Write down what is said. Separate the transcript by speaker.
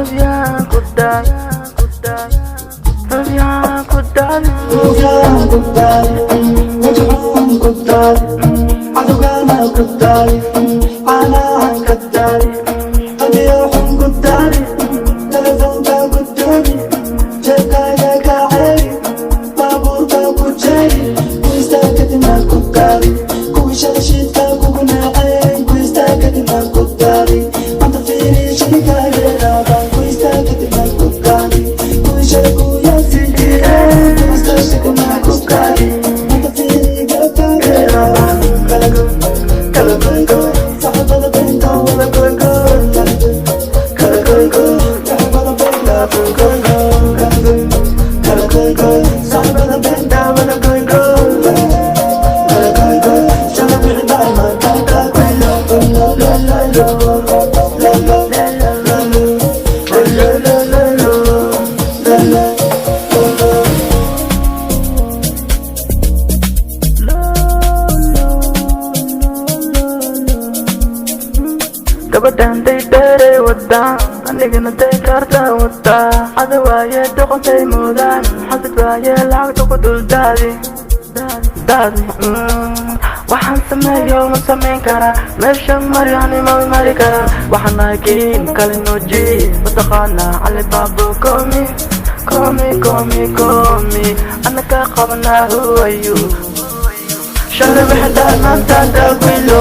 Speaker 1: Fianco dali, fianco dali,
Speaker 2: fianco dali, وجهك دالي عدوك دالي عناك دالي أبيعك دالي تلفونك دالي جاكاك عالي بابوك جالي كويستاكتنا دالي كويشاشيتك وكناعي كويستاكتنا دالي أنت فيني شريكا لرابا كويستاكتنا دالي كويشاكو يا سيدي كويستاكتنا دالي
Speaker 1: gabadhan daydheeray wadaan anigana day kaarta wadaa cada waaye doqontay moodaan xasad waaye lacagta ku dul daadi waxaan sameeyo ma samayn karaa meeshan maryani ma mari karaa waxaan laakiin kale nooji mataqaanaa cali baabo komi ana ka qabanaa huwayu shalay wixii dhaan maanta daawilo